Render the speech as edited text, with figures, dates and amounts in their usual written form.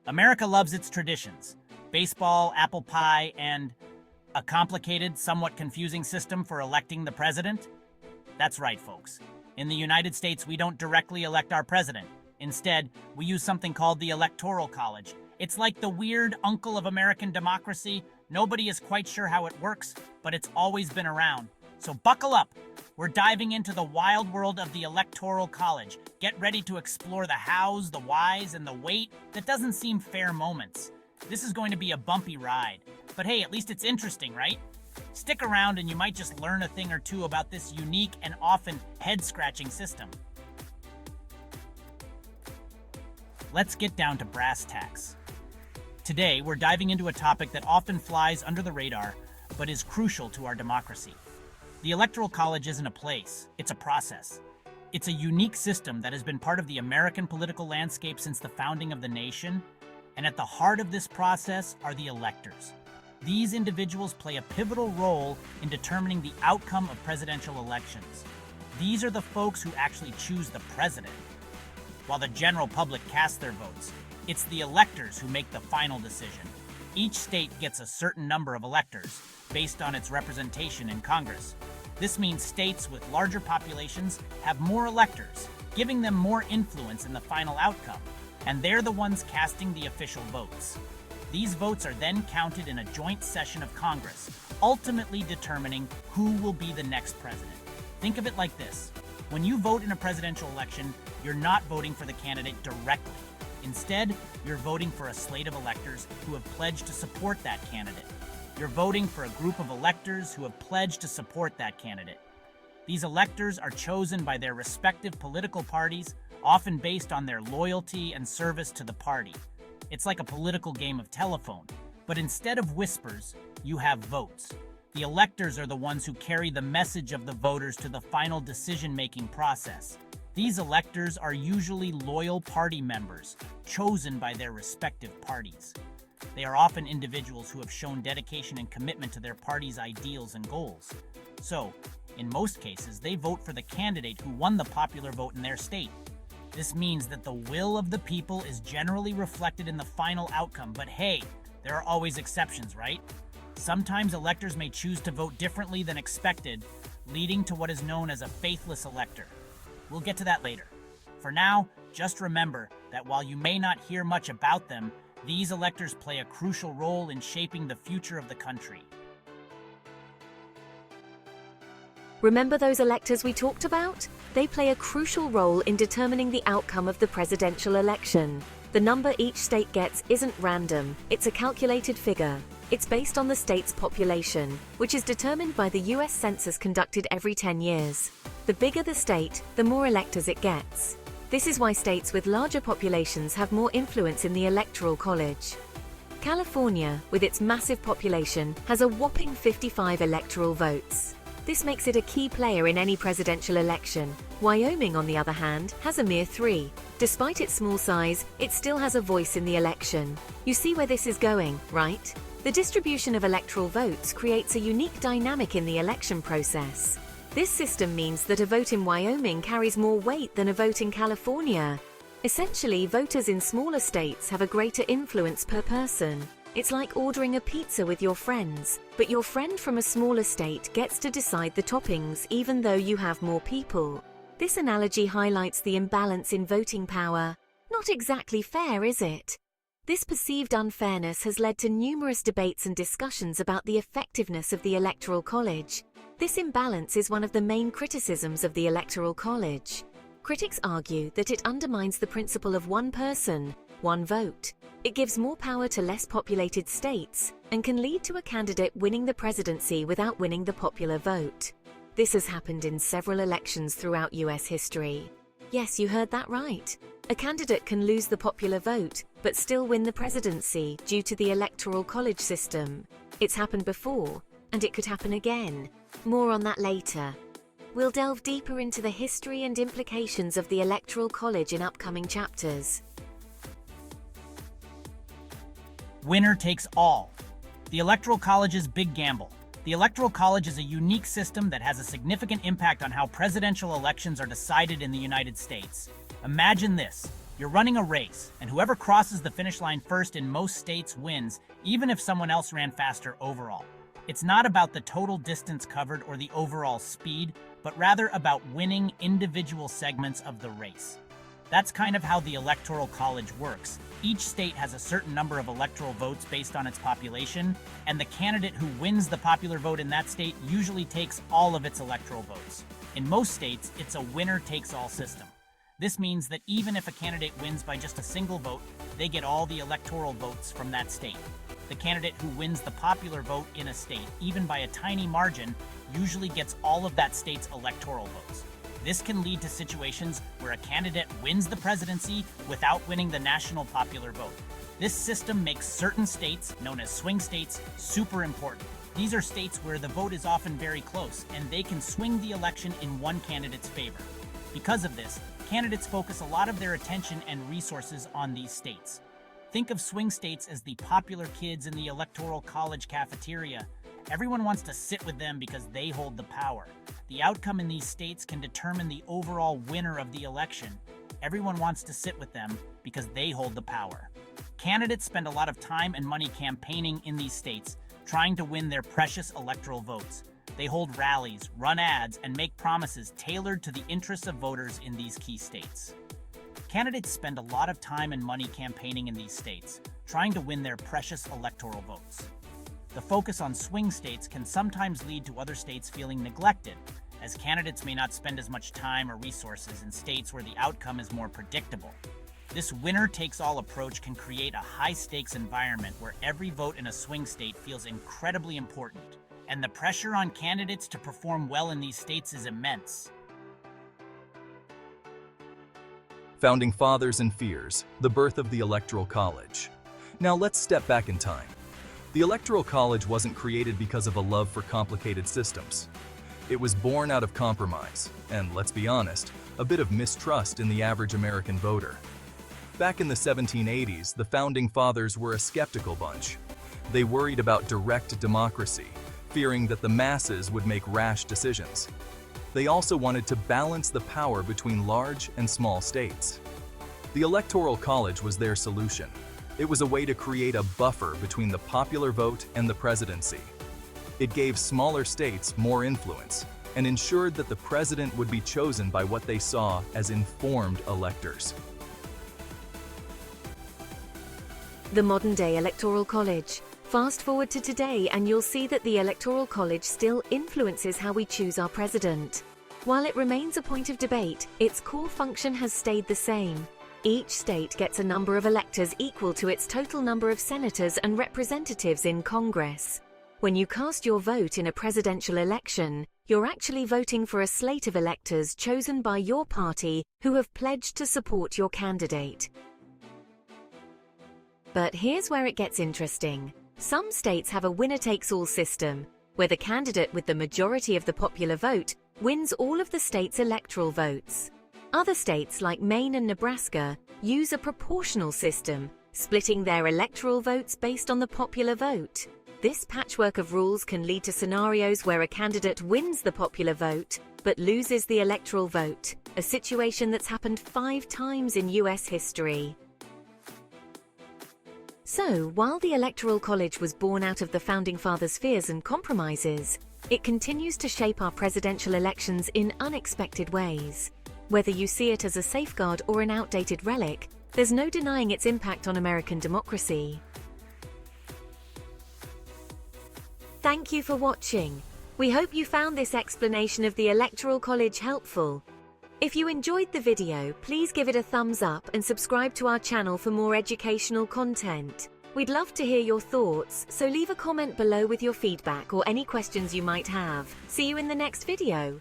America loves its traditions. Baseball, apple pie, and a complicated, somewhat confusing system for electing the president? That's right, folks. In the United States, we don't directly elect our president. Instead, we use something called the Electoral College. It's like the weird uncle of American democracy. Nobody is quite sure how it works, but it's always been around. So buckle up. We're diving into the wild world of the Electoral College. Get ready to explore the hows, the whys, and the wait that doesn't seem fair moments. This is going to be a bumpy ride. But hey, at least it's interesting, right? Stick around and you might just learn a thing or two about this unique and often head-scratching system. Let's get down to brass tacks. Today, we're diving into a topic that often flies under the radar, but is crucial to our democracy. The Electoral College isn't a place, it's a process. It's a unique system that has been part of the American political landscape since the founding of the nation, and at the heart of this process are the electors. These individuals play a pivotal role in determining the outcome of presidential elections. These are the folks who actually choose the president. While the general public casts their votes, it's the electors who make the final decision. Each state gets a certain number of electors based on its representation in Congress. This means states with larger populations have more electors, giving them more influence in the final outcome, and they're the ones casting the official votes. These votes are then counted in a joint session of Congress, ultimately determining who will be the next president. Think of it like this. When you vote in a presidential election, you're not voting for the candidate directly. Instead, you're voting for a slate of electors who have pledged to support that candidate. You're voting for a group of electors who have pledged to support that candidate. These electors are chosen by their respective political parties, often based on their loyalty and service to the party. It's like a political game of telephone, but instead of whispers, you have votes. The electors are the ones who carry the message of the voters to the final decision-making process. These electors are usually loyal party members, chosen by their respective parties. They are often individuals who have shown dedication and commitment to their party's ideals and goals. So, in most cases, they vote for the candidate who won the popular vote in their state. This means that the will of the people is generally reflected in the final outcome, but hey, there are always exceptions, right? Sometimes electors may choose to vote differently than expected, leading to what is known as a faithless elector. We'll get to that later. For now, just remember that while you may not hear much about them, these electors play a crucial role in shaping the future of the country. Remember those electors we talked about? They play a crucial role in determining the outcome of the presidential election. The number each state gets isn't random, it's a calculated figure. It's based on the state's population, which is determined by the US Census conducted every 10 years. The bigger the state, the more electors it gets. This is why states with larger populations have more influence in the Electoral College. California, with its massive population, has a whopping 55 electoral votes. This makes it a key player in any presidential election. Wyoming, on the other hand, has a mere 3. Despite its small size, it still has a voice in the election. You see where this is going, right? The distribution of electoral votes creates a unique dynamic in the election process. This system means that a vote in Wyoming carries more weight than a vote in California. Essentially, voters in smaller states have a greater influence per person. It's like ordering a pizza with your friends, but your friend from a smaller state gets to decide the toppings even though you have more people. This analogy highlights the imbalance in voting power. Not exactly fair, is it? This perceived unfairness has led to numerous debates and discussions about the effectiveness of the Electoral College. This imbalance is one of the main criticisms of the Electoral College. Critics argue that it undermines the principle of one person, one vote. It gives more power to less populated states and can lead to a candidate winning the presidency without winning the popular vote. This has happened in several elections throughout US history. Yes, you heard that right. A candidate can lose the popular vote, but still win the presidency due to the Electoral College system. It's happened before, and it could happen again. More on that later. We'll delve deeper into the history and implications of the Electoral College in upcoming chapters. Winner takes all. The Electoral College's big gamble. The Electoral College is a unique system that has a significant impact on how presidential elections are decided in the United States. Imagine this. You're running a race, and whoever crosses the finish line first in most states wins, even if someone else ran faster overall. It's not about the total distance covered or the overall speed, but rather about winning individual segments of the race. That's kind of how the Electoral College works. Each state has a certain number of electoral votes based on its population, and the candidate who wins the popular vote in that state usually takes all of its electoral votes. In most states, it's a winner-takes-all system. This means that even if a candidate wins by just a single vote, they get all the electoral votes from that state. The candidate who wins the popular vote in a state, even by a tiny margin, usually gets all of that state's electoral votes. This can lead to situations where a candidate wins the presidency without winning the national popular vote. This system makes certain states, known as swing states, super important. These are states where the vote is often very close, and they can swing the election in one candidate's favor. Because of this, candidates focus a lot of their attention and resources on these states. Think of swing states as the popular kids in the Electoral College cafeteria. Everyone wants to sit with them because they hold the power. The outcome in these states can determine the overall winner of the election. Everyone wants to sit with them because they hold the power. Candidates spend a lot of time and money campaigning in these states, trying to win their precious electoral votes. They hold rallies, run ads, and make promises tailored to the interests of voters in these key states. Candidates spend a lot of time and money campaigning in these states, trying to win their precious electoral votes. The focus on swing states can sometimes lead to other states feeling neglected, as candidates may not spend as much time or resources in states where the outcome is more predictable. This winner-takes-all approach can create a high-stakes environment where every vote in a swing state feels incredibly important, and the pressure on candidates to perform well in these states is immense. Founding Fathers and Fears, the birth of the Electoral College. Now let's step back in time. The Electoral College wasn't created because of a love for complicated systems. It was born out of compromise, and let's be honest, a bit of mistrust in the average American voter. Back in the 1780s, the Founding Fathers were a skeptical bunch. They worried about direct democracy, fearing that the masses would make rash decisions. They also wanted to balance the power between large and small states. The Electoral College was their solution. It was a way to create a buffer between the popular vote and the presidency. It gave smaller states more influence and ensured that the president would be chosen by what they saw as informed electors. The modern-day Electoral College. Fast forward to today and you'll see that the Electoral College still influences how we choose our president. While it remains a point of debate, its core function has stayed the same. Each state gets a number of electors equal to its total number of senators and representatives in Congress. When you cast your vote in a presidential election, you're actually voting for a slate of electors chosen by your party who have pledged to support your candidate. But here's where it gets interesting. Some states have a winner-takes-all system, where the candidate with the majority of the popular vote wins all of the state's electoral votes. Other states, like Maine and Nebraska, use a proportional system, splitting their electoral votes based on the popular vote. This patchwork of rules can lead to scenarios where a candidate wins the popular vote, but loses the electoral vote, a situation that's happened 5 times in US history. So, while the Electoral College was born out of the Founding Fathers' fears and compromises, it continues to shape our presidential elections in unexpected ways. Whether you see it as a safeguard or an outdated relic, there's no denying its impact on American democracy. Thank you for watching. We hope you found this explanation of the Electoral College helpful. If you enjoyed the video, please give it a thumbs up and subscribe to our channel for more educational content. We'd love to hear your thoughts, so leave a comment below with your feedback or any questions you might have. See you in the next video.